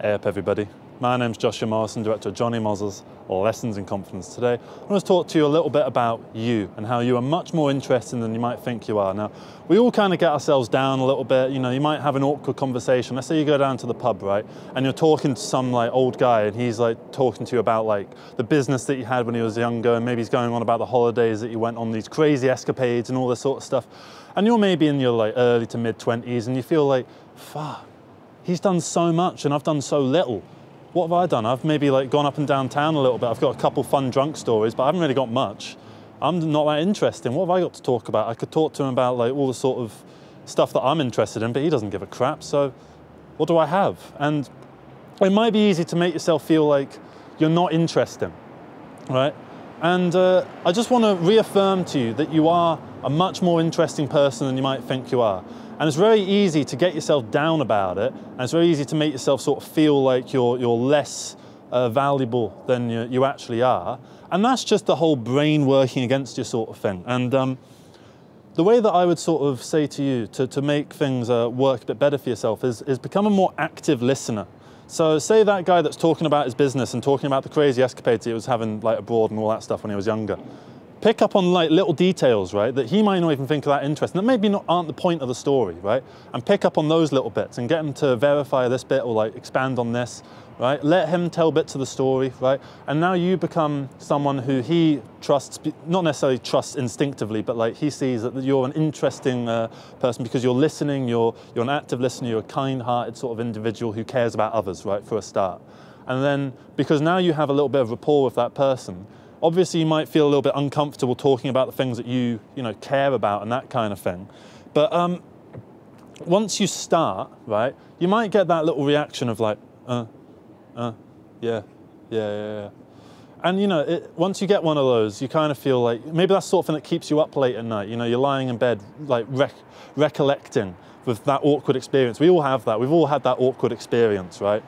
Hey up everybody, my name's Joshua Morrison, director of Johnny Moz's Lessons in Confidence. Today I want to talk to you a little bit about you and how you are much more interesting than you might think you are. Now, we all kind of get ourselves down a little bit, you know, you might have an awkward conversation. Let's say you go down to the pub, right, and you're talking to some like old guy and he's like talking to you about like the business that he had when he was younger, and maybe he's going on about the holidays that he went on, these crazy escapades and all this sort of stuff. And you're maybe in your like early to mid 20s and you feel like, fuck, he's done so much and I've done so little. What have I done? I've maybe like gone up and down town a little bit. I've got a couple fun drunk stories, but I haven't really got much. I'm not that interesting. What have I got to talk about? I could talk to him about like all the sort of stuff that I'm interested in, but he doesn't give a crap. So what do I have? And it might be easy to make yourself feel like you're not interesting, right? And I just want to reaffirm to you that you are a much more interesting person than you might think you are. And it's very easy to get yourself down about it, and it's very easy to make yourself sort of feel like you're less valuable than you actually are. And that's just the whole brain working against you sort of thing. And the way that I would sort of say to you to make things work a bit better for yourself is become a more active listener. So say that guy that's talking about his business and talking about the crazy escapades he was having like abroad and all that stuff when he was younger. Pick up on like little details, right, that he might not even think of that interesting, that maybe aren't the point of the story, right? And pick up on those little bits and get him to verify this bit or like expand on this, right? Let him tell bits of the story, right? And now you become someone who he trusts, not necessarily trusts instinctively, but like he sees that you're an interesting person because you're listening, you're an active listener, you're a kind-hearted sort of individual who cares about others, right, for a start. And then, because now you have a little bit of rapport with that person, obviously you might feel a little bit uncomfortable talking about the things that you care about and that kind of thing. But once you start, right, you might get that little reaction of like, yeah. And you know, once you get one of those, you kind of feel like, maybe that's the sort of thing that keeps you up late at night. You know, you're lying in bed, like recollecting with that awkward experience. We all have that. We've all had that awkward experience, right?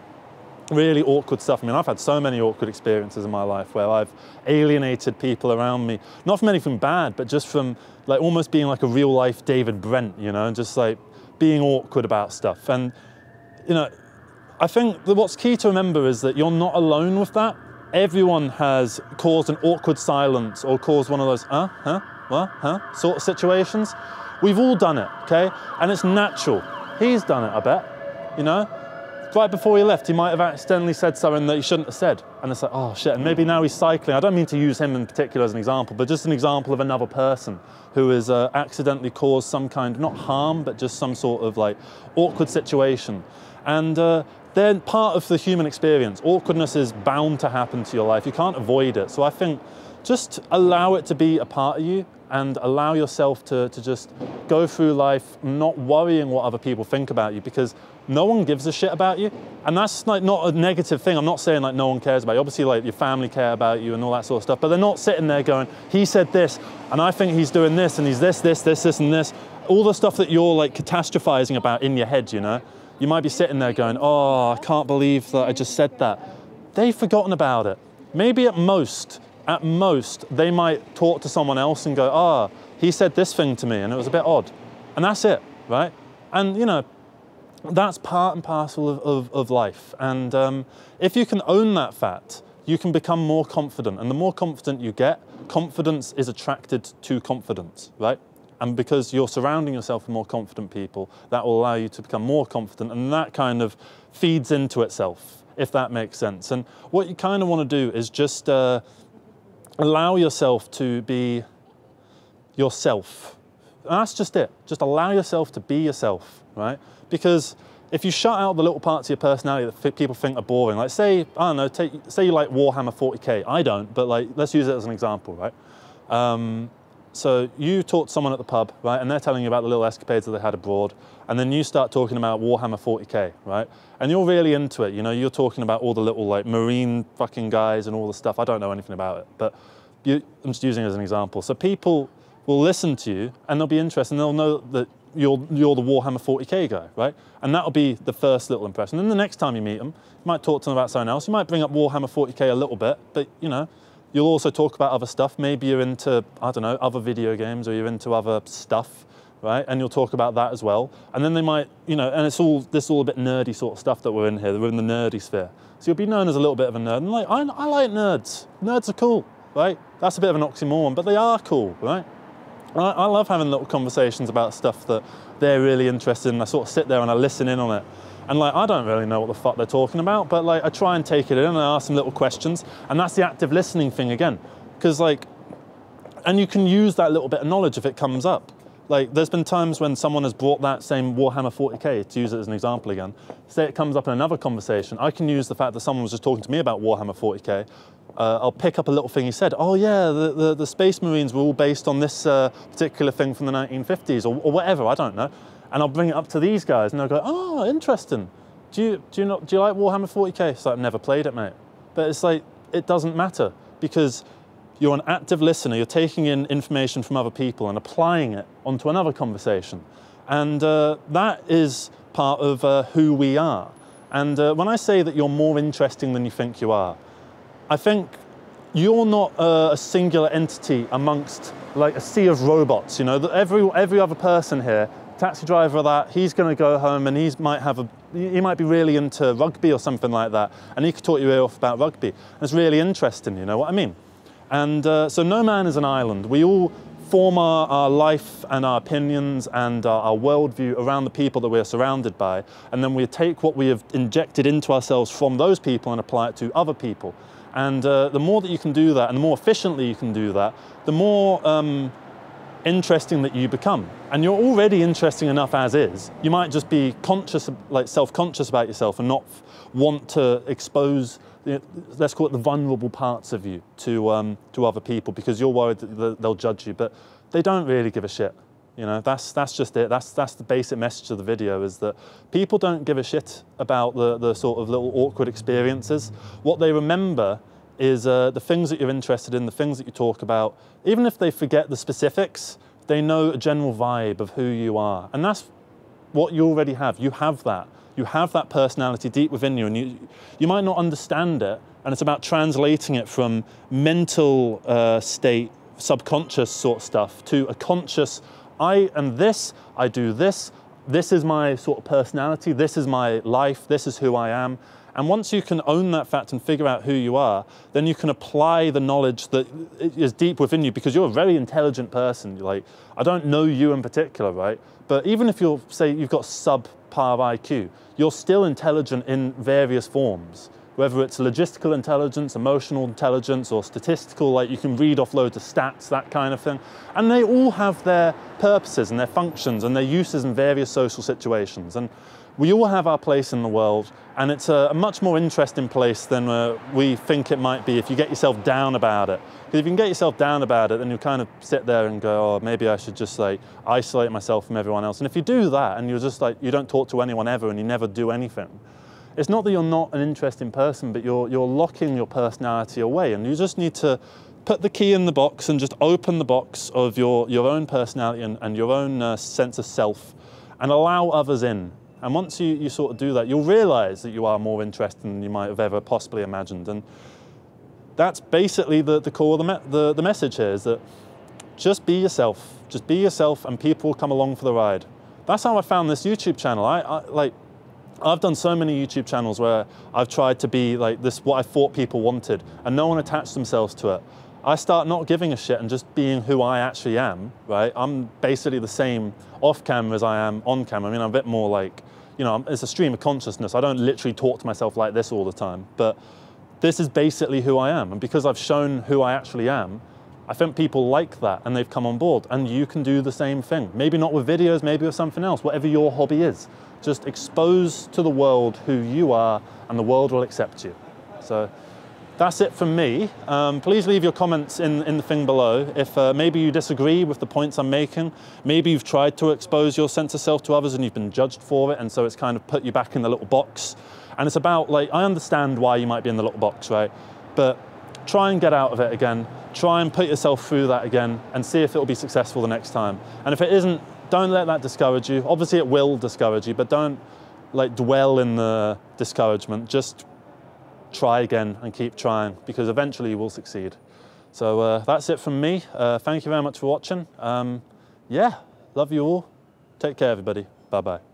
Really awkward stuff. I mean, I've had so many awkward experiences in my life where I've alienated people around me, not from anything bad, but just from like almost being like a real life David Brent, you know, and just like being awkward about stuff. And, you know, I think that what's key to remember is that you're not alone with that. Everyone has caused an awkward silence or caused one of those, what, sort of situations. We've all done it, okay? And it's natural. He's done it, I bet, you know? Right before he left, he might have accidentally said something that he shouldn't have said. And it's like, oh shit, and maybe now he's cycling. I don't mean to use him in particular as an example, but just an example of another person who has accidentally caused some kind of, not harm, but just some sort of like awkward situation. And they're part of the human experience. Awkwardness is bound to happen to your life. You can't avoid it. So I think just allow it to be a part of you and allow yourself to just go through life not worrying what other people think about you, because no one gives a shit about you. And that's like not a negative thing. I'm not saying like no one cares about you. Obviously like your family care about you and all that sort of stuff, but they're not sitting there going, he said this, and I think he's doing this, and he's this, and this. All the stuff that you're like catastrophizing about in your head, you know? You might be sitting there going, oh, I can't believe that I just said that. They've forgotten about it. Maybe at most, they might talk to someone else and go, oh, he said this thing to me and it was a bit odd. And that's it, right? And you know, that's part and parcel of life. And if you can own that fact, you can become more confident. And the more confident you get, confidence is attracted to confidence, right? And because you're surrounding yourself with more confident people, that will allow you to become more confident, and that kind of feeds into itself, if that makes sense. And what you kind of want to do is just allow yourself to be yourself. And that's just it. Just allow yourself to be yourself, right? Because if you shut out the little parts of your personality that people think are boring, like say, I don't know, say you like Warhammer 40K. I don't, but like, let's use it as an example, right? So you talk to someone at the pub, right, and they're telling you about the little escapades that they had abroad, and then you start talking about Warhammer 40K, right? And you're really into it, you know, you're talking about all the little like marine fucking guys and all the stuff. I don't know anything about it, but I'm just using it as an example. So people will listen to you and they'll be interested and they'll know that you're the Warhammer 40K guy, right? And that'll be the first little impression. And then the next time you meet them, you might talk to them about something else. You might bring up Warhammer 40K a little bit, but you know, you'll also talk about other stuff. Maybe you're into, I don't know, other video games, or you're into other stuff, right? And you'll talk about that as well. And then they might, you know, and this is all a bit nerdy sort of stuff that we're in here. We're in the nerdy sphere. So you'll be known as a little bit of a nerd. And like, I like nerds. Nerds are cool, right? That's a bit of an oxymoron, but they are cool, right? I love having little conversations about stuff that they're really interested in. I sort of sit there and I listen in on it. And like, I don't really know what the fuck they're talking about, but like, I try and take it in and I ask them little questions. And that's the active listening thing again. Because like, and you can use that little bit of knowledge if it comes up. Like, there's been times when someone has brought that same Warhammer 40K, to use it as an example again, say it comes up in another conversation, I can use the fact that someone was just talking to me about Warhammer 40K, I'll pick up a little thing he said, oh yeah, the Space Marines were all based on this particular thing from the 1950s, or whatever, I don't know, and I'll bring it up to these guys, and they'll go, oh, interesting, do you like Warhammer 40K? It's like, I've never played it, mate. But it's like, it doesn't matter, because you're an active listener, you're taking in information from other people and applying it onto another conversation. And that is part of who we are. And when I say that you're more interesting than you think you are, I think you're not a singular entity amongst like a sea of robots, you know, that every other person here, taxi driver that, he's gonna go home and he might be really into rugby or something like that, and he could talk you off about rugby. And it's really interesting, you know what I mean? And so no man is an island. We all form our life and our opinions and our worldview around the people that we're surrounded by, and then we take what we have injected into ourselves from those people and apply it to other people. And the more that you can do that, and the more efficiently you can do that, the more interesting that you become. And you're already interesting enough as is. You might just be conscious, like self-conscious about yourself and not want to expose, let's call it the vulnerable parts of you to other people because you're worried that they'll judge you, but they don't really give a shit. You know, that's just it. That's the basic message of the video, is that people don't give a shit about the sort of little awkward experiences. What they remember is the things that you're interested in, the things that you talk about. Even if they forget the specifics, they know a general vibe of who you are. And that's what you already have. You have that. You have that personality deep within you, and you might not understand it, and it's about translating it from mental state, subconscious sort of stuff, to a conscious, I am this, I do this is my sort of personality, this is my life, this is who I am. And once you can own that fact and figure out who you are, then you can apply the knowledge that is deep within you, because you're a very intelligent person. Like, I don't know you in particular, right? But even if you're, say, you've got subpar IQ, you're still intelligent in various forms. Whether it's logistical intelligence, emotional intelligence, or statistical, like you can read off loads of stats, that kind of thing. And they all have their purposes and their functions and their uses in various social situations. And we all have our place in the world, and it's a much more interesting place than we think it might be if you get yourself down about it. Because if you can get yourself down about it, then you kind of sit there and go, oh, maybe I should just like isolate myself from everyone else. And if you do that, and you're just like, you don't talk to anyone ever, and you never do anything, it's not that you're not an interesting person, but you're locking your personality away, and you just need to put the key in the box and just open the box of your own personality and your own sense of self, and allow others in. And once you sort of do that, you'll realize that you are more interesting than you might have ever possibly imagined. And that's basically the core of the message here, is that just be yourself. Just be yourself, and people will come along for the ride. That's how I found this YouTube channel. I've done so many YouTube channels where I've tried to be like this, what I thought people wanted, and no one attached themselves to it. I start not giving a shit and just being who I actually am, right? I'm basically the same off camera as I am on camera. I mean, I'm a bit more like, you know, it's a stream of consciousness. I don't literally talk to myself like this all the time, but this is basically who I am. And because I've shown who I actually am, I think people like that and they've come on board. And you can do the same thing. Maybe not with videos, maybe with something else, whatever your hobby is. Just expose to the world who you are, and the world will accept you. So that's it from me. Please leave your comments in the thing below. If maybe you disagree with the points I'm making, maybe you've tried to expose your sense of self to others and you've been judged for it, and so it's kind of put you back in the little box. And it's about, like, I understand why you might be in the little box, right? But try and get out of it again. Try and put yourself through that again and see if it'll be successful the next time. And if it isn't, don't let that discourage you. Obviously it will discourage you, but don't like dwell in the discouragement. Just try again and keep trying, because eventually you will succeed. So that's it from me. Thank you very much for watching. Yeah, love you all. Take care, everybody. Bye-bye.